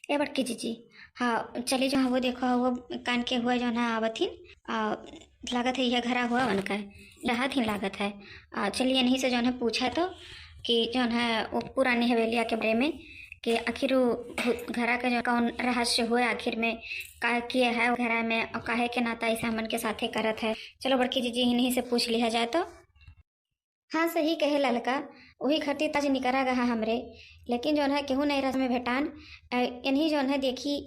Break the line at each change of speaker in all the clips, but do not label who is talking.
ए बड़की जीजी। हाँ चली जो, हाँ वो देखो वो कान के हुआ जो है आवत ही। आ, लागत है यह घरा हुआ वन का रहत ही लागत है। चलिए इन्हीं से जो है पूछा तो कि जो है वो पुरानी हवेलिया के बारे में कि आखिर वो घरा का जो कौन रहस्य हुआ आखिर में का किए है वो घरा में और काहे के नाता ऐसे हमन के साथे करत है। चलो बड़की जीजी इन्हीं से पूछ लिया जाए तो। हाँ सही कहे ललका। वही खातिर ताज निकरा गहा हमरे। लेकिन जौन है केहू नहीं रस में भेटान। इन्हीं जौन है देखी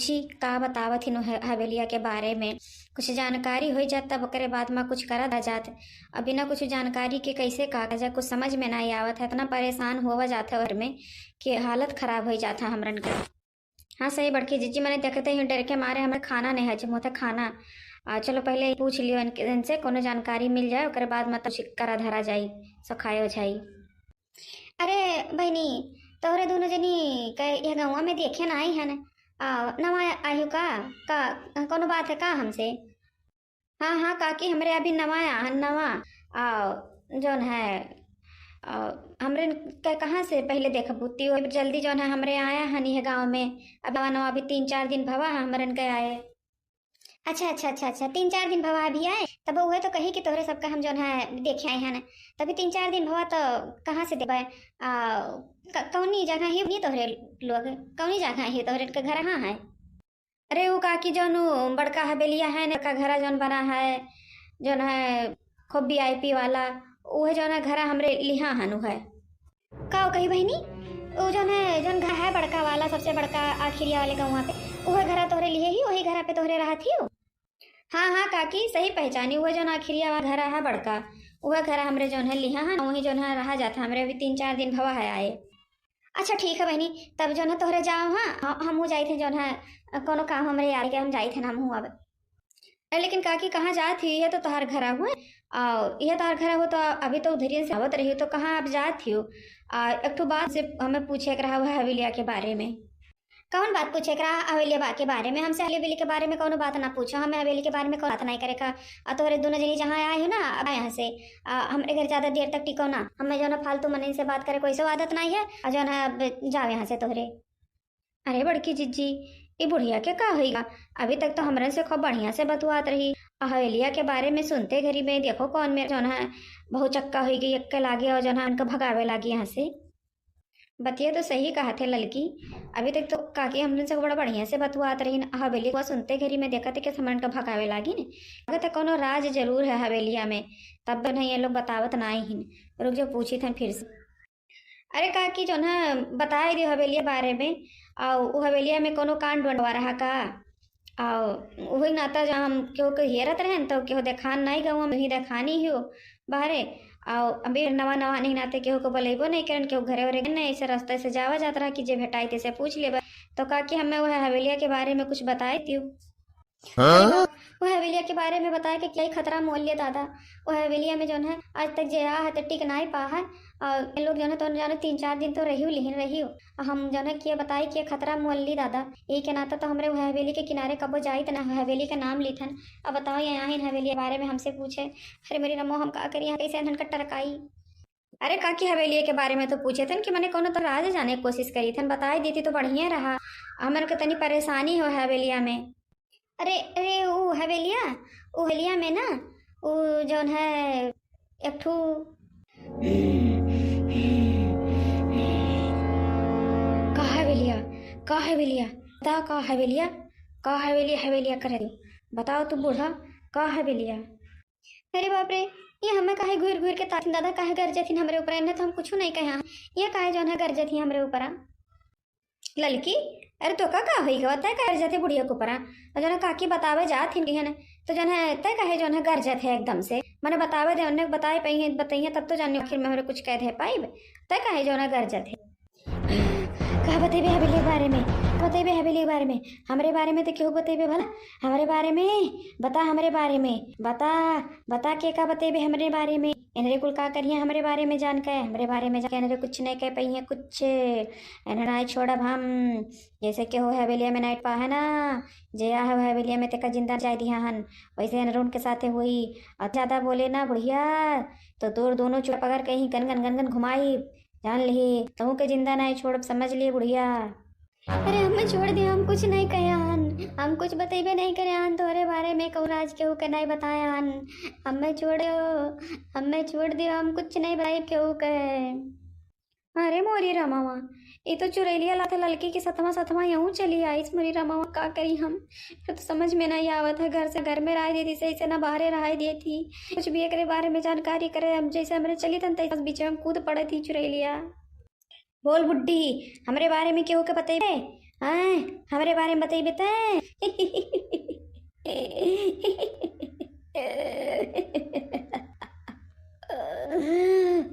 छी का बतावत हिनो हवेलिया के बारे में कुछ जानकारी हो जात तब ओकरे बाद में कुछ करा दा जात। अब बिना कुछ जानकारी के कैसे का जा कुछ समझ में नहीं आवत है, इतना परेशान होवा जाता है और में कि हालत खराब हो जाता है हमरन का। हाँ सही बड़की जीजी मैंने देखते ही डर के मारे हमें खाना नहीं हजम होता खाना। चलो पहले पूछ लियो इनसे कोनो जानकारी मिल जाए ओकरे बाद मतलब करा धरा जाई सो खायो जाई। अरे बहनी तोहरे दोनों जनी ये गाँव में देखे ना आई है न। नवा आयु का कोनो बात है का हमसे। हाँ हाँ काकी हमरे अभी नवा नवा जौन है आ, हमरे कहाँ से पहले देखा बुत्ती हो जल्दी जौन है हमरे आया हनी है गाँव में। अब नवा नवा अभी 3-4 दिन भवा है हमरन के आए। अच्छा अच्छा अच्छा अच्छा 3-4 दिन भवा अभी आए तब वह तो कही कि तोहरे सबका हम जौन है देखे आए हैं ना। तभी 3-4 दिन भवा तो कहाँ से देबा कौनी जगह ही नहीं तोहरे लोग कौनी जगह ही तोहरे के घर कहाँ है। अरे वो काकी जौन बड़का हवेलिया है ना का घर जौन बना है जौन है खूब VIP वाला वह जौन है घर हमरे लिहा हनु है। का कही बहनी वो जौन है जौन घर है बड़का वाला सबसे बड़का आखिरिया वाले का वहाँ पे वह घर तोहरे लिए ही वही घर पे तोहरे रहा थी। हाँ हाँ काकी सही पहचानी हुआ जो आखिरिया वाला घर है बड़का वह घर हमरे जौन है लिहा है वही जौन है रहा जाता हमरे अभी 3-4 दिन भवा है आए। अच्छा ठीक है बहनी तब जौन है तोहरे जाओ। हाँ हम जाए थे जौन है कोनो काम हमरे यार के हम जाए थे ना हम अब। लेकिन काकी कहाँ जात थी ये तो तोहार घर हुआ यह तोहार घर हो तो अभी तो उधर से आवत रही हो तो कहाँ आप जात थी हो। एक तो बात से हमें पूछे रहा हुआ हवेलिया के बारे में। कौन बात पूछे करा हवेली के बारे में हमसे हवेली के बारे में कौन बात ना पूछो हमें हवेली के बारे में कोई बात नहीं करे का। तोहरे दोनों जनी जहाँ आए हो ना अब यहाँ से हमारे घर ज्यादा देर तक टिको ना हमें जो ना फालतू मन से बात करे कोई सो आदत नहीं है और जो ना अब जाओ यहाँ से तोहरे। अरे बड़की जीजी ये बुढ़िया के का होगा अभी तक तो हमरन से खूब बढ़िया से बतुआत रही हवेलिया के बारे में सुनते घरी में देखो कौन मेरे जो है बहुत चक्का होगी एक के लागे और जो है उनको भगावे लागी यहाँ से। बतिया तो सही कहा थे लड़की अभी तक तो काकी हमने से बड़ा बढ़िया से बतुआत रही हवेली को सुनते घरी में देखा थे कि समन का भगावे लागी ने अगर तक कोनो राज जरूर है हवेलिया में तब नहीं ये लोग बतावत ना ही। रुक जो पूछी थे फिर से। अरे काकी जो ना बताए दी हवेलिया बारे में और वो हवेलिया में कोनो कांड बनवा रहा का और वही नाता जहाँ हम क्यों के हेरत रहे तो क्यों देखान नहीं गऊ हम ही देखानी हो बाहरे और अभी नवा नवा नहीं नाते केहू को बोलेबो नहीं करन केहू घरे वरे नहीं ऐसे रास्ते से जावा जाता रहा कि जे भेटाई तैसे पूछ लेबा तो काकी हमें वह हवेलिया के बारे में कुछ बताए थी। अरे वाह वो हवेलिया के बारे में बताया कि क्या ही खतरा मोल लिया दादा। वो हवेलिया में जो है आज तक जे है तो टिक नहीं पा है और इन लोग जो है तो जाने 3-4 दिन तो रही लिहिन रही हम जो है कि बताए कि खतरा मोल ली दादा यही के नाता तो हमरे वो हवेली के किनारे कबो जाई तो ना हवेली का नाम ली थन। अब बताओ यहाँ इन हवेली के बारे में हमसे पूछे अरे मेरी रमो हम का करिए कैसे इन्हन का टरकाई। अरे काकी हवेली के बारे में तो पूछे थे कि मैंने कोनो तो राज जाने की कोशिश करी थन बताई देती तो बढ़िया रहा हमारे को तनी परेशानी हो हवेलिया में। अरे अरे वो हवेलिया में ना वो जौन है एक ठू का हवेलिया का हवेलिया बता का हवेलिया का हवेलिया हवेलिया कर दो बताओ तू बूढ़ा का हवेलिया। अरे बाप रे ये हमें काहे घूर घूर के ताथिन दादा काहे गरजे थी हमरे ऊपर इन्हें तो हम कुछ नहीं कहे ये काहे जौन है गरजे थी हमरे ऊपर ललकी। अरे तो का हुई गवा तय कर जाते बुढ़िया को परा जो है काकी बतावे जात ही है तो जो है तय कहे जो है गरजत है एकदम से मैंने बतावे दे उन्हें बताए पाई बताइए तब तो जानिए आखिर में हमारे कुछ कह दे पाई तय कहे जो है गरजत है। कहा बतेबे हवेली के बारे में बतेबे हवेली के बारे में हमारे बारे में तो क्यों बतेबे भला हमारे बारे में बता हमारे बारे में बता बता के का बतेबे हमारे बारे में इनरे कुल का करिए हमारे बारे में जान के हमारे बारे में जान के कुछ नहीं कह पाई है कुछ नहीं छोड़ब हम जैसे कि हो हवेलिया में नाइट पा है ना जया है हवेलिया में तेका जिंदा जाए दिया हन वैसे अनरून के साथ हुई और ज़्यादा बोले ना बुढ़िया तो दूर दोनों चुप पकड़ कहीं गन गन घुमाई जान ली कहूँ के जिंदा नहीं छोड़ समझ लिए बुढ़िया। अरे हमें छोड़ दियो, हम कुछ नहीं कहे हन। हम कुछ बतेबे नहीं करे हन तोहरे बारे में, कहूँ राज केहू के नहीं बताया हन। हमें छोड़ो, हमें छोड़ दियो, हम कुछ नहीं बताए केहू के। अरे मोरी रमावा, ये तो चुरैलिया लाते लड़की की सतमा सतमा यूं चली आई। इस मोरी रमावा का करी हम, तो समझ में नहीं आवत है। घर से घर में रह देती सही से, ना बाहरे रह देती। कुछ भी एक बारे में जानकारी करे, हम जैसे हमरे चली तन तैसे बीच में कूद पड़े थी चुरैलिया। बोल बुड्ढी, हमरे बारे में केहू के बतेबे? हाँ, हमरे बारे में बतेबे ते?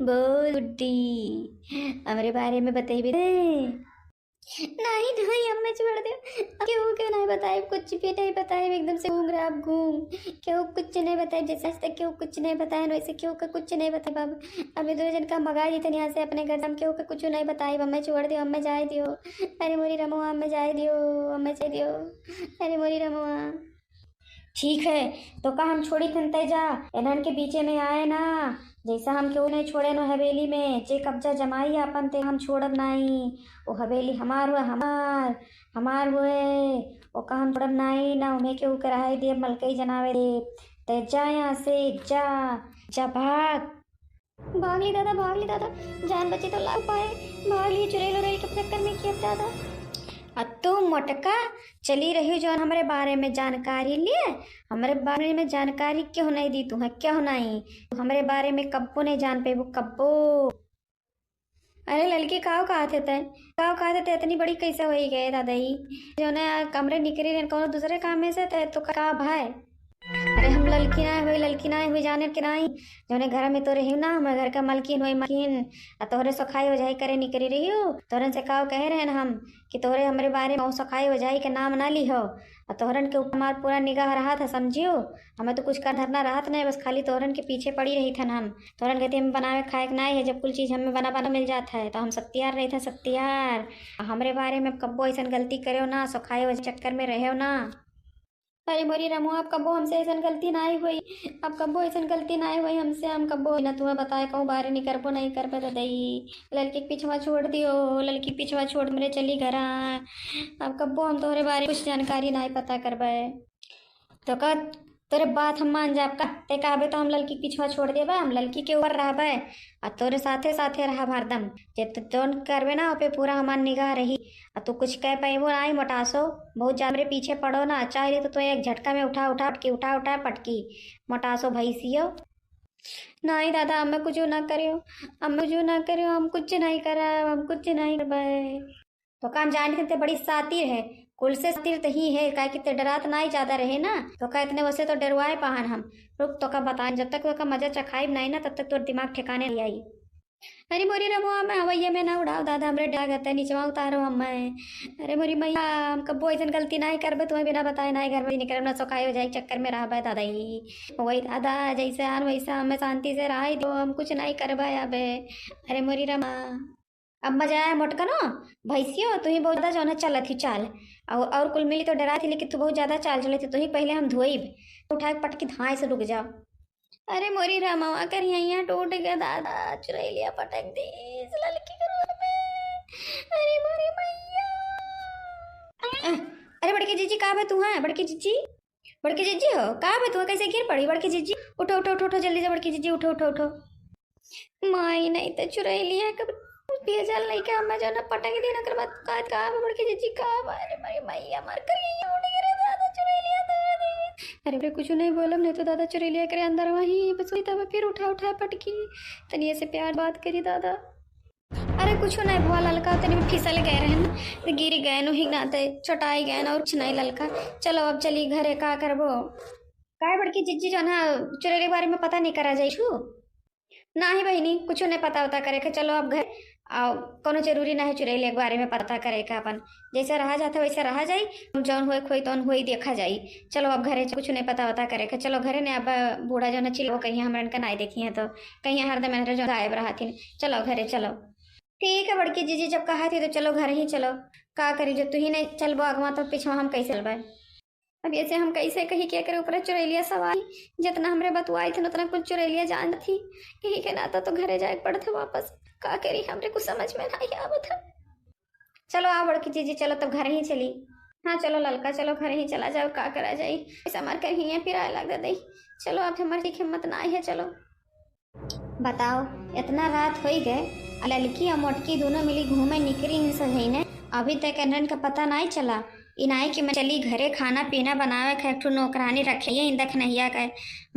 बोल बुड्ढी, हमरे बारे में बतेबे ते? नहीं नहीं, हमें छोड़ दे। क्यों क्यों नहीं बताए, कुछ भी नहीं बताए। एकदम से घूम रहा, आप घूम। क्यों कुछ नहीं बताए, जैसे आज तक क्यों कुछ नहीं बताया वैसे क्यों का कुछ नहीं बताए बाबू। अभी दो जन का मगा दी थे यहाँ से अपने घर से, हम क्यों का कुछ नहीं बताए। हमें छोड़ दियो, हमें जाए दियो। अरे मोरी रमुआ, हमें जाए दियो, हमें जाए दियो। अरे मोरी रमुआ, ठीक है तो का हम छोड़ी थन तेजा इन्हन के बीचे में आए ना। जैसा हम क्यों नहीं छोड़े नो हवेली में, जे कब्जा जमाई अपन ते हम छोड़ब नहीं। वो हवेली हमार हुआ, हमार हमार हुए। वो का हम छोड़ब नहीं ना, उन्हें क्यों कराए दे मलकई जनावे दे। ते जा यहाँ से, जा जा भाग। भाग ली दादा, भाग ली दादा, जान बची तो लाग पाए। भाग ली चुड़ैल उड़ैल के चक्कर में किया दादा। तू मोटका चली रही हो जो हमारे बारे में जानकारी लिए। हमारे बारे में जानकारी क्यों नहीं दी तुम्हें, क्यों नहीं? हमारे बारे में कब्बो नहीं जान पे, वो कब्बो। अरे लड़की काव कहते थे, काव कहते थे, इतनी बड़ी कैसे हो ही गए दादा ही जो ने कमरे निकली रहे कौन दूसरे काम में से थे तो का भाई। अरे हम लड़की ना हुई जाने के नहीं। जोने घर में तो रही ना, हमारे घर का मलकिन हुई मलकिन। तोहरे सखाई वजाई करे निकली रही हो। तोहरन से काव कह रहे हैं हम कि तोहरे हमारे बारे में सखाई वजाई के नाम ना ली हो। तोहरन के ऊपर हमारा पूरा निगाह रहा था, समझियो। हमें तो कुछ कर धरना रहा था नहीं, बस खाली तोहरन के पीछे पड़ी रही था हम। तोहरन कहते हमें बनावे खाए के नहीं है, जब कुल चीज़ हमें बना बना मिल जाता है तो हम सत्यार रहे थे, सत्यार। हमारे बारे में कब्बो ऐसा गलती करे हो ना, सखाई वजह चक्कर में रहे हो ना। अरे मोरी रमो, आप कब्बो हमसे ऐसा गलती ना हुई। अब कब्बो ऐसा गलती ना हुई हमसे, हम कब्बो ना तुम्हें बताए कहूँ बाहर नहीं करबो नहीं कर पे दई। लड़की के पिछवा छोड़ दियो, लड़की पिछवा छोड़ मेरे चली घर। अब कब्बो हम तोहरे बारे कुछ जानकारी नहीं पता करबे तो का तोरे बात हम मान जाब का। ते कहबे तो हम लड़की के पिछवा छोड़ देबे, हम लड़की के ऊपर रहबे और तोरे साथे साथे रहब हरदम। जे जोन करबे ना पे पूरा हमार निगाह रही। और तू कुछ कह पाइबो आई मोटासो, बहुत ज्यादा मेरे पीछे पड़ो ना, चाहिए तो एक झटका में उठा उठा पटकी, उठा उठा पटकी मोटासो भैंसियो। नहीं दादा, हमें कुछ ना करियो, हमें कुछ ना करियो, हम कुछ नहीं करा, हम कुछ नहीं करबे। तो काम जान के बड़ी सातिर है, कुल से सातिर तो ही है। काय कितने डरात ना ही ज्यादा रहे ना, तो का इतने वैसे तो डरवाए पहान हम। रुक तो का बताए, जब तक का मजा चखाई नहीं ना तब तक तो दिमाग ठिकाने नहीं आई। अरे मोरी रमो, मैं हवैया में ना उड़ाओ दादा, हमरे डाग है नीचवा उतारो हमें। अरे मोरी मैया, हम कब्बो ऐसा गलती नहीं करबे, तुम्हें बिना बताए नहीं घर में निकल ना, सौखाई हो जाए चक्कर में रह दादा ही। वही दादा जैसे आन वैसा हमें शांति से रहा दो, हम कुछ नहीं करबे अबे। अरे मोरी रमा, अब मजा आया मोटका नो भैंसियो, तू ही बहुत ज्यादा जो ना चलत थी चाल। और कुल मिली तो डरा थी, लेकिन तू बहुत ज्यादा चाल चले थी। तू ही पहले हम धोइब, उठा के पटकी धाए से रुक जाओ। अरे मोरी रामावा कर यहाँ टूट गया दादा, चुरैलिया पटक दी इस लड़की के रोड में। अरे मोरी मैया, अरे बड़की जीजी कहाँ है तू? है बड़की जीजी, बड़की जीजी हो कहाँ है तू? कैसे गिर पड़ी बड़की जीजी? उठो उठो उठो उठो जल्दी से बड़की जीजी, उठो उठो उठो। माई नहीं तो चुरैलिया कब भेजल नहीं के हमें जो ना पटक दी ना कर बात कहाँ है बड़की जीजी कहाँ है? अरे मेरी मैया मार कर यही उड़ गया दादा चुरैलिया दादा। अरे कुछ नहीं बोलम नहीं तो दादा चुरैलिया करे अंदर वहीं बस वही तब फिर उठा उठा पटकी तनिए से प्यार बात करी दादा। अरे कुछ नहीं बुआ ललका, तनी में फिसल गए रहन तो गिर गए नो ही नाते चटाई गए ना, और कुछ नहीं ललका। चलो अब चली घरे का करबो। काय बड़की जिज्जी जो ना चुरैलिया के बारे में पता नहीं करा जाई छू ना ही बहनी, कुछ नहीं पता होता करे के। चलो अब घर आओ, कोनो जरूरी ना है चुरैलिया के बारे में पता करे का। अपन जैसे रहा जाता वैसे रहा जाई, जौन हुए खोई तौन हुई देखा जाई। चलो अब घरे कुछ नहीं पता होता करे के। चलो घरे ने अब बूढ़ा जो ना चिल्लो कहीं हमरन का नहीं देखी है तो कहीं हरदम मेहरे जो गायब रहा थी। चलो घरे चलो। ठीक है बड़की जीजी जब कहा थी तो चलो घर ही चलो। का करी जो तू ही नहीं चलबो अगवा तो पिछवा हम कैसे चलबे? अब ऐसे हम कैसे कही क्या करे ऊपर चुरैलिया सवाल जितना हमरे बतुआई थे उतना कुछ चुरैलिया जान थी। यही के नाता तो घरे जाए पड़ते वापस। का करी हमरे कुछ समझ में नहीं आवत है। चलो आओ बड़की जीजी, चलो तब घर ही चली। हाँ चलो ललका, चलो घर ही चला जाओ, का करा जाई, ऐसा मार कर ही फिर आए लग दे। चलो अब हमारी हिम्मत ना आई है, चलो। बताओ, इतना रात हो ही गए, लड़की और मोटकी दोनों मिली घूमे निकली सही ने, अभी तक इन्हन का पता नहीं चला। इनाई कि मैं चली घरे खाना पीना बनावे खे, एक नौकरानी रखी है इंदख नहिया का।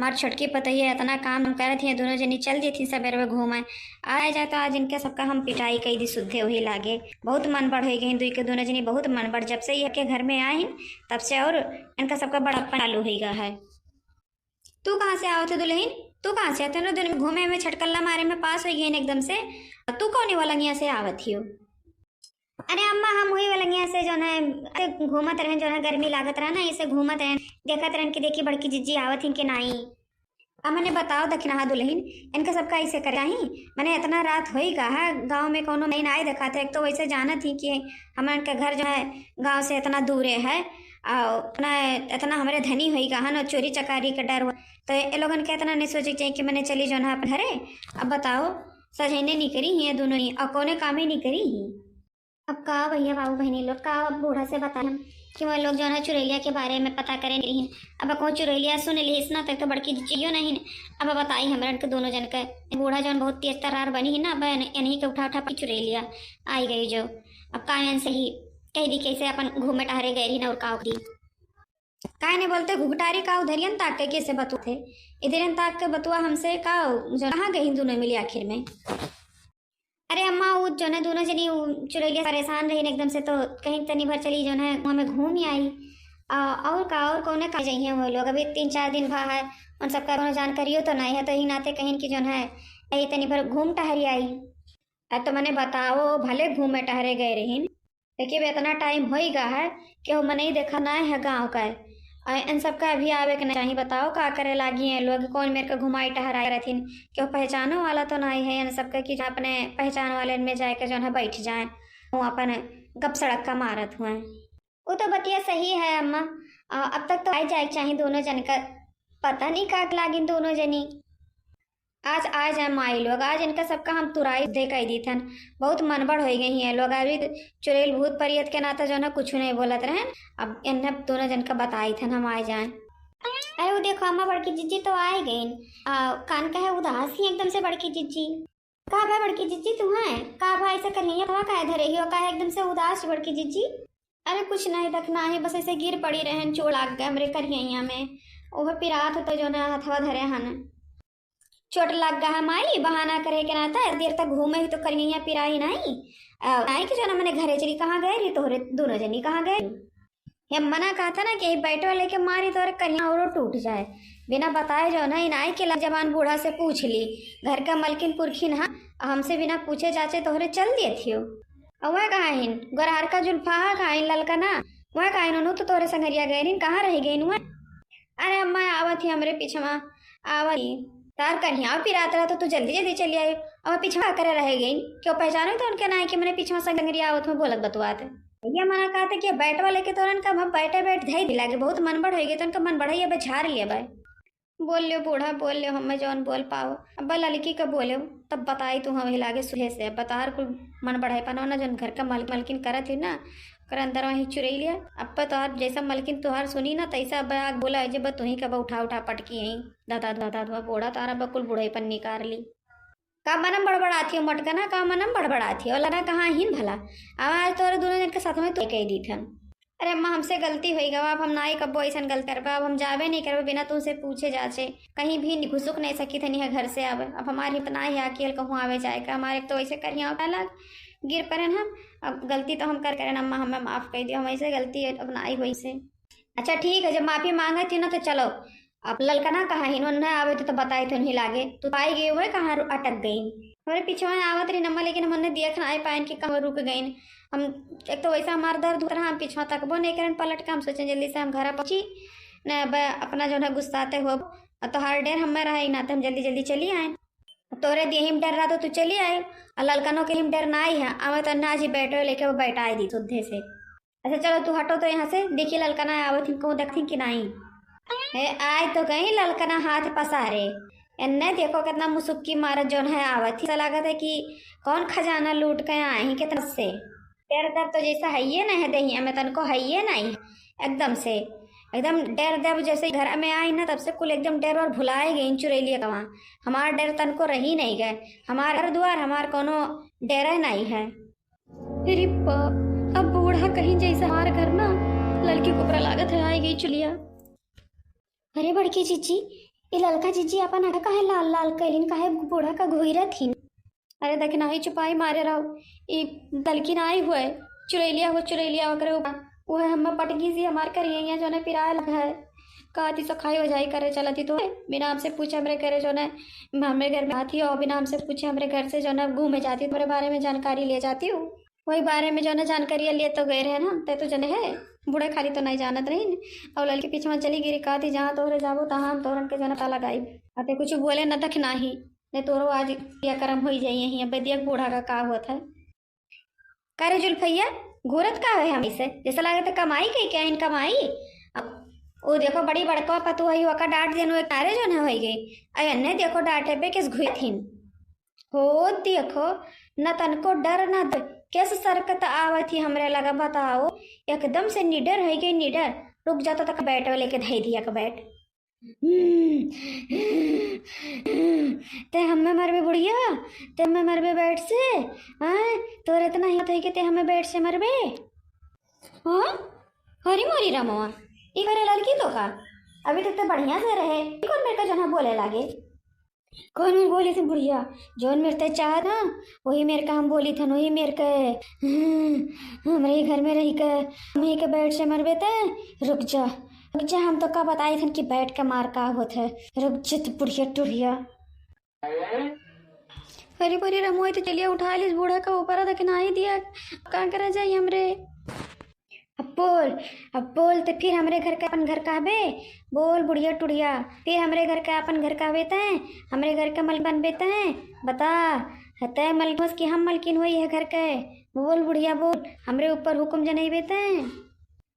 मार छोटकी पतैया इतना काम करे थी, दोनों जनी चल दी थी सवेरे में घूमे। आए जाए तो आज इनके सबका हम पिटाई कई दी, शुद्धे वही लागे। बहुत मन बढ़ हो गई दुई के दोनों जनी, बहुत मन बढ़। जब से ये के घर में आए तब से और इनका सबका बड़प्पन चालू हो गया है। तू कहाँ से आओ थे दुल्हन? तू कहाँ से आते ना दिन घूमे में छटकल्ला मारे में पास हो गई एकदम से। तू कौन वालंगिया से आवत ही हो? अरे अम्मा हम वही वालंगिया से जो है, अरे घूमत रहन जो है, गर्मी लागत रहा ना, इसे घूमत रहन, देखत रहन कि देखी बड़की जिज्जी आवत ही कि नहीं। अब मैंने बताओ दखना दुल्हन, इनका सबका ऐसे कराही। मैंने इतना रात हो ही कहा गाँव में कोनो महीना आई देखा था। एक तो वैसे जाना थी कि हमारे इनका घर जो है गाँव से इतना दूरे है, अपना इतना हमारे धनी हुई कहा ना, चोरी चकारी का डर हुआ, तो ये लोगन के इतना नहीं सोचे चाहिए कि मैंने चली जो है अपने घरे। अब बताओ, सजने नहीं करी ही दोनों ही, और कोने काम ही नहीं करी ही। अब का भैया बाबू बहनी लोग का अब बूढ़ा से बताए हम कि वो लोग जो है चुरैलिया के बारे में पता करें नहीं। अब कौन चुरैलिया सुन ली इतना तक तो बड़की जियो नहीं। अब बताई हमारे के दोनों जन के बूढ़ा जौन बहुत तेज तरार बनी है ना, अब इन्हीं के उठा उठा चुरैलिया आई गई जो। अब कायन से ही कह दी कैसे अपन घूमे टहरे गए रही ना, और का उठी काय नहीं बोलते घुघटारी का उधरियन ताक के कैसे बतू थे, इधर ताक के बतुआ हमसे का जो कहाँ गई दोनों मिली आखिर में। अरे अम्मा वो जो है दोनों जनी चुरैलिया परेशान रही एकदम से, तो कहीं तनी भर चली जो है वहाँ में घूम ही आई। और का और कौन का जाइए वो लोग, अभी 3-4 दिन भा है, उन सबका कोनो जानकारियो तो नहीं है, तो ही नाते कहीं की जो है यही तनी भर घूम टहरी आई। तो मैंने बताओ भले घूमे टहरे गए रही, लेकिन इतना टाइम हो ही गया है कि वो मैंने ही देखा ना है गाँव का। इन सबका अभी आवे के नहीं चाहिए। बताओ का करे लागी है लोग, कौन मेरे को घुमाई टहराई रहती, क्यों पहचानो वाला तो नहीं है इन सबका कि अपने पहचान वाले में जाके जो है बैठ जाए, वो अपन गप सड़क का मारत हुए। वो तो बतिया सही है अम्मा, अब तक तो आ जाए चाहिए दोनों जन का, पता नहीं काट लागी दोनों जनी। आज आ जाए माई लोग, आज इनका सबका हम तुराई दे कही दी थन, बहुत मनबड़ हो गई है लोग। अभी चुड़ैल भूत परियत के नाता जो है कुछ नहीं बोलत रहे। अब इन्हें दोनों जन का बताई थन हम आ जाए। अरे वो देखो अम्मा बड़की जिज्जी तो आ ही गई। कान का है उदास ही एकदम से बड़की जिज्जी। कहा भाई बड़की जिज्जी तू है कहा भाई ऐसा करिए का धरे ही का एकदम से उदास बड़की जिज्जी। अरे कुछ नहीं रखना है, बस ऐसे गिर पड़ी रहन, चोट लाग गए हमरे करिया में, ओह पिरात तो जो ना हथवा धरे हन, चोट लग गया माई, बहाना करे के नाता देर तक घूमे ही तो करिया पिराई नहीं। नहीं कि जो ना मैंने घरे चली, कहाँ गए रे तोहरे दोनों जनी कहाँ गए। ये मना कहा था ना कि बैठो लेके मारी तोरे करिया और टूट जाए, बिना बताए जो ना इनाई के जबान बूढ़ा से पूछ ली, घर का मलकिन पुरखिन हाँ, हमसे बिना पूछे जाचे तोहरे चल दिए थी। वह कहा हिन गोरहार का जुल्फा कहा ललका ना, वह कहा नु तो तोरे संगरिया गए कहाँ रह गई। अरे अम्मा आवत ही हमरे पीछे आवत तार कहीं फिर आता रहा तो तू जल्दी जल्दी चली आई, और पीछा करे रह गई, क्यों पहचानो तो उनके ना कि मैंने पीछे संगरिया आवत में बोलत बतवाते। भैया मना कहा था कि बैठ वाले के तोरन का बैठे बैठ धई दिला के बहुत मन बढ़ होगी, तो उनका मन बढ़ाइए अब झाड़ लिया भाई। बोल लो बूढ़ा बोल लो, हमें जौन बोल पाओ अब लड़की का बोले तब बताई तू हमें लागे सुहे से बतार को मन बढ़ाई पाना ना, जो घर का मलकिन करत थी ना कर अंदर वहीं चुरई लिया। अब तोहार जैसा मलकिन तुहार सुनी ना तैसा अब बोला जब तुही कब उठा उठा पटकी यहीं दादा दादा धुआ बूढ़ा तारा बकुल बूढ़े पर निकाल ली। का मनम बड़बड़ाती हो मटका ना, का मनम बड़बड़ाती हो लगा कहाँ हिन भला, आवाज तोरे दोनों जन के साथ में तो कह दी थन। अरे अम्मा हमसे गलती हुई गवा, अब हम ना ही कबो ऐसा गलती करबा, अब हम जावे नहीं करबे बिना तुमसे पूछे जाचे, कहीं भी घुसुक नहीं सकी थी नहीं घर से आवे। अब हमारी इतना ही अकेल कहूँ आवे जाएगा, हमारे तो ऐसे करिए अलग गिर पड़े हम, अब गलती तो हम करें अम्मा हमें माफ़ कर दिया, हम ऐसे गलती अपनाई हुई से। अच्छा ठीक है, जब माफ़ी मांगे थी ना तो चलो, अब ललकना कहाँ ही न आवे तो बताए थे नहीं लागे, तो पाई गई हुए कहाँ अटक गई हमारे पीछे आवत रही नम्मा, लेकिन हमने देख ना पाए कि कहाँ रुक गई। हम एक तो वैसा हमारा दर्द होता रहा, हम पीछा तकबो नहीं करें पलट के, हम सोचें जल्दी से हम घर पहुँची न अब अपना जो है गुस्साते हो तो हर डेर हमें रहा ना, तो हम जल्दी जल्दी चली आए। तोरे दिए हिम डर रहा तो तू चली आए, और ललकनों के हिम डर ना आई है, आवे तो ना जी बैठो लेके वो बैठा दी सुद्धे से। अच्छा चलो तू हटो तो यहाँ से, देखिए ललकना आवत थी कहूँ देखती कि नहीं आए तो कहीं ललकना हाथ पसारे एन्ने देखो कितना मुसुक्की मारत जो है आवत थी, लागत है कि कौन खजाना लूट के आए ही कितना से। डर दब तो जैसा है ये ना है दहिया में तनको है ये नहीं एकदम से एकदम डर दब जैसे घर में आई ना तब से कुल एकदम डर और भुलाए गई चुरैलिया का वहाँ हमार डर तनको रही नहीं गए हमार घर द्वार हमार कोनो डर नहीं है। अरे बाप अब बूढ़ा कहीं जैसा हमारे घर ना लड़की को ऊपर लागत है आई गई चुलिया। अरे बड़की जीजी ये लड़का जीजी अपन अड़ा काहे लाल लाल कैलिन काहे बूढ़ा का घुईरा थी। अरे देखना ही चुपाई मारे रहो ये दलकी ना आई हुए चुरैलिया करे वो है हम पटगी सी हमार कर यहाँ जो है पिराए लगा है कहती सो खाई हो जाई करे चलती तो बिना हमसे पूछे हमरे करे जो है हमारे घर में आती और बिना हमसे पूछे हमारे घर से जो है घूमे जाती तुम्हारे बारे में जानकारी ले जाती हूँ वही बारे में जो है जानकारी लिए तो गए रहे ना ते तो जने है बूढ़े खाली तो नहीं जानत रही और लड़के पीछे में चली गिरी कहती जहाँ तोहरे जाबो तहाँ हम तोहरन के जो है ताला गाई अते कुछ बोले न तक नाही नहीं तोरो आज या कर्म हो जाइए यहीं बेदिया बूढ़ा का होता है। करे जुल्फैया घूरत का है हम इसे जैसा लगे तो कमाई कही क्या इन कमाई अब वो देखो बड़ी बड़का पतु है वका डांट देनो एक तारे जो न हो गई अयन्ने देखो डांटे पे किस घुई थी हो देखो न तनको डर न कैसे सरकत आवत थी हमरे लगा बताओ एकदम से निडर है गई निडर रुक जाता तक बैठ लेके धई दिया का बैठ ते हमें मरबे बुढ़िया ते हमें मरबे बैठ से हाँ तोर इतना ही है कि ते हमें बैठ से मरबे हाँ हरी मोरी रमवा ये करे लड़की तो का अभी तक तो बढ़िया से रहे कौन मेरे का जो ना बोले लागे कौन मेरे बोली थी बुढ़िया जोन मेरे ते चाह ना वही मेरे का हम बोली थन वही मेरे के हमारे घर में रही के हम के बैठ से मरबे ते रुक जा हम तो का बताई थन कि बैठ के मार का होत है रुक जित बुढ़िया टुढ़िया हरी भरी रमोई तो चलिए उठा ली बूढ़ा का ऊपर तक ना ही दिया कहाँ करा जाए हमरे अब बोल तो फिर हमरे घर का अपन घर कहबे बोल बुढ़िया टुढ़िया फिर हमरे घर का अपन घर कहबे तय हमरे घर का मल बनबे तय बता तय मलबस की हम मलकिन हुई है घर के बोल बुढ़िया बोल हमरे ऊपर हुक्म जनाई बेते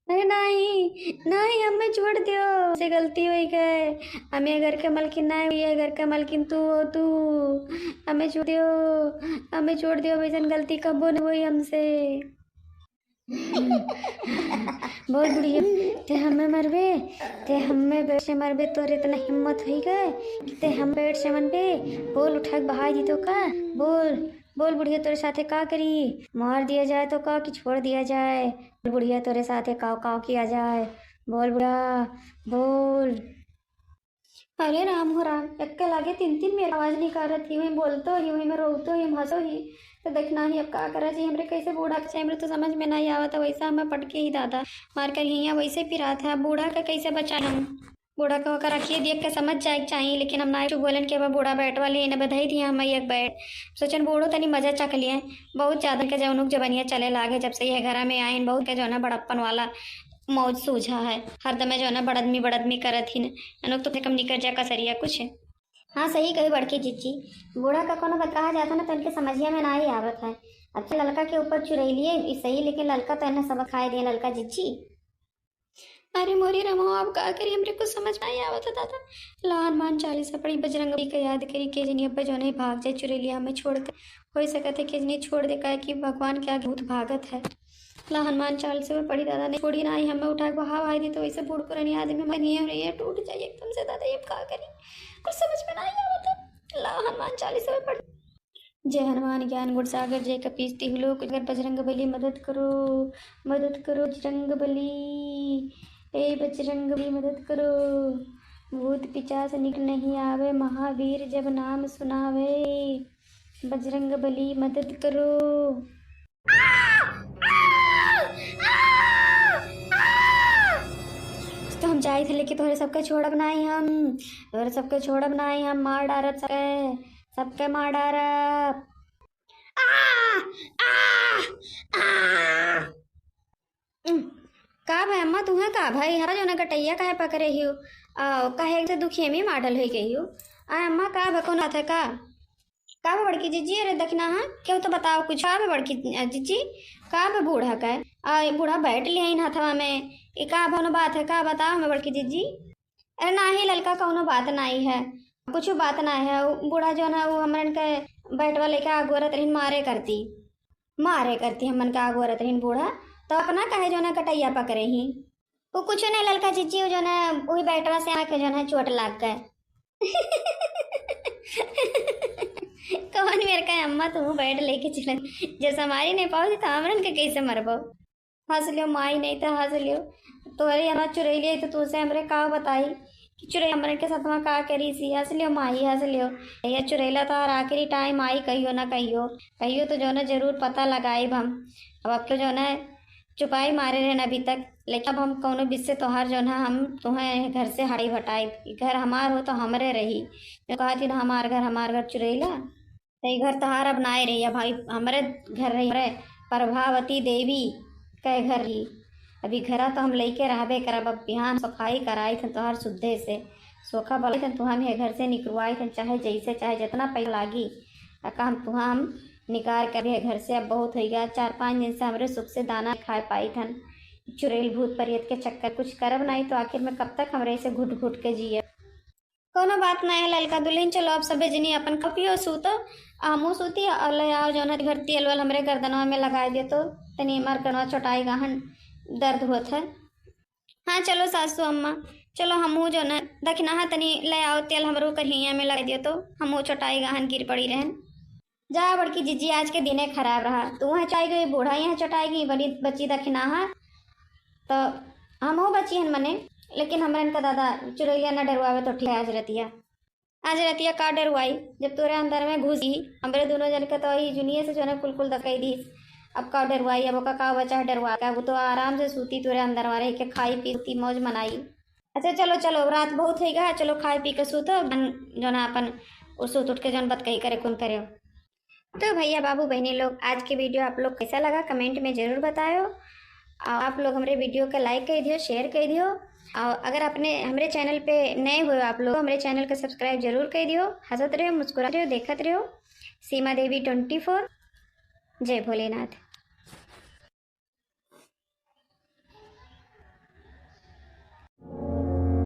अरे नहीं नहीं हमें छोड़ दियो से गलती हुई गए हमें घर के मलकिन नहीं हुई है घर का मलकिन तू हो तू हमें छोड़ दियो वैसन गलती कबो नहीं हुई हमसे बोल बुढ़िया ते हमें मरबे ते हमें बेट से मरबे तोर इतना हिम्मत हुई गए ते हम बेट से मनबे बोल उठा के बहा दी तो का बोल बुढ़िया तोरे साथे का करी मार दिया जाए तो का कि छोड़ दिया जाए बुढ़िया तोरे साथे काव काव किया जाए बोल बुढ़ा बोल। अरे राम हो राम एक्के लागे तीन मेरी आवाज नहीं कर रही हुई बोलतो ही हुई मैं रोतो ही हंसो ही तो देखना ही अब का करा जी हमरे कैसे बूढ़ा के हमरे तो समझ में नहीं आवता वैसा हमें पटके ही दादा मार कर यहाँ वैसे पिरा था बूढ़ा का कैसे बचा हम बूढ़ा को होकर रखिए देख के समझ जाए चाहिए लेकिन हम ना बोलन के बूढ़ा बैठ वाले इन्हें बधाई दिया हम एक बैठ सोचन बूढ़ो तनी मजा चख लिए बहुत ज़्यादा के जौनुक जबनिया चले लागे जब से ये घर में आए बहुत के जो है बड़प्पन वाला मौज सूझा है हर दमे जो है बड़दमी करत ही न तो कम निकल जाए कसरिया कुछ। हाँ सही कही बड़की जीजी बूढ़ा का कोनो बताया जाता ना तो इनके समझिया में ना ही आवत है अच्छा लड़का के ऊपर चुरैलिए सही लेकिन लड़का तो इन्हें सबक खाए दिए लड़का जीजी। अरे मोरी रमो आप का करी हमरे कुछ समझ नहीं आवत दादा लान मान 40 पड़ी बजरंगी का याद करी के जनी अब जो नहीं भाग जाए चुरैलिया में छोड़ के हो सकते के जनी छोड़ दे का कि भगवान के आगे भूत भागत है ला हनुमान 40 में पड़ी दादा ने छोड़ी ना ही हमें उठा के बहा भाई दी तो वैसे बूढ़ पुरानी आदमी में नहीं हो रही है टूट जाए एकदम से दादा ये का करी कुछ समझ में नहीं आवत ला हनुमान 40 में पड़ी जय हनुमान ज्ञान गुण सागर जय कपीसती हुलो अगर बजरंग बली मदद करो बजरंग बली ए बजरंग बली मदद करो भूत पिचास निकल नहीं आवे महावीर जब नाम सुनावे बजरंग बली मदद करो। तो हम जाए थे लेकिन तोहरे सबके छोड़ब नहीं हम मार डारब सबके मार डारब का भाई अम्मा तुम्हें का भाई हरा जो ना कटैया काहे पकड़े हियो काहे से दुखिए में माडल हो गई हो अम्मा का बको ना थे का बड़की जीजी अरे देखना हाँ क्यों तो बताओ कुछ का बड़की जीजी का बूढ़ा का बूढ़ा बैठ लिया इन हथवा में ये का कौनो बात है का बताओ हमें बड़की जीजी। अरे ना ही लड़का कौनो बात नहीं है कुछ बात नहीं है बूढ़ा जो ना वो हमारे के बैठवा लेके गोरत रही मारे करती मारे करती हमन का आगो रत रहीन बूढ़ा, तो अपना काहे जो ना कटैया पकड़े ही। वो कुछ ना ललका चिच्ची जो ना वही बैटवा से आके जो ना चोट लाग गए। कौन मेरे का अम्मा तुम बैठ लेके चल, जैसे हमारी नहीं पाओ तो हमरन के कैसे मरबो। हंस लियो माई नहीं तो हंस लियो। तो अरे अनाज चुरई लिए तो तुझसे हमरे का बताई कि चुरई हमरे के साथ में का करी सी। हंस लियो माई हंस लियो। ये चुरैला तो और आखिरी टाइम आई कहियो ना कहियो, कहियो तो जो ना जरूर पता लगाई हम। अब तो जो ना चुपाई मारे रहन अभी तक, लेकिन अब हम कौनो बीच से तोहार जो ना हम तुम्हें घर से हटाई भटाई। घर हमार हो तो हमरे रही, जो कहा थी ना हमार घर चुरैला, तो ये घर तोहार अब नाए रही भाई, हमरे घर रही रे। प्रभावती देवी कह घर रही। अभी घरा तो हम लेके रहबे करब। अब बिहान सफाई कराई थे तोहार शुद्धे से, सोखा बोलाई थे तुहा हम घर से निकलवाई थे, चाहे जैसे चाहे जितना पैसा लागी अका हम तुहा हम निकाल कर घर से। अब बहुत हो गया, 4-5 दिन से हमरे सुख से दाना खाए पाई थन। चुड़ैल भूत परियत के चक्कर कुछ करब नहीं तो आखिर में कब तक हमरे से घुट घुट के जिए। कोनो बात नहीं है ललका दुल्हन, चलो अब सबे जनी अपन कपियो सूतो, हमू सूती और ले आओ जो ना घर तेल वाल हमरे गर्दनवा में लगा दियो तो तनी मार कनवा छोटाई गहन दर्द होत है। हाँ चलो सासू अम्मा, चलो हमू जो ना दखना तनी ले आओ तेल हमरो कढ़िया में लगा दियो तो हमू छोटाई गहन गिर पड़ी रहन। जा बड़की जीजी आज के दिने खराब रहा, तू वहाँ चाय गई बूढ़ा यहाँ चटाई गई बड़ी बच्ची दखना तो हम हो बची हन मने। लेकिन हमरन का दादा चुरैया न डरवावे तो ठीक है। आज रतिया का डरवाई जब तोरे अंदर में घुसी हमरे दोनों जन के तो ही जुनिये से जो है कुल दकई दी। अब का डरवाई, अब का बचा डरवा का, वो तो आराम से सूती तोरे अंदर वाले के खाई पीती मौज मनाई। अच्छा चलो चलो रात बहुत हो गया, चलो खाए पी के सूतो जो ना अपन सूत उठ के जौन बत कही करे कौन करे। तो भैया बाबू बहनी लोग आज की वीडियो आप लोग कैसा लगा कमेंट में ज़रूर बताओ। आप लोग हमारे वीडियो को लाइक कर दियो, शेयर कर दियो, और अगर अपने हमारे चैनल पे नए हुए आप लोग हमारे चैनल को सब्सक्राइब जरूर कर दियो। हंसत रहो, मुस्कुराते रहो, देखते रहो। सीमा देवी 24। जय भोलेनाथ।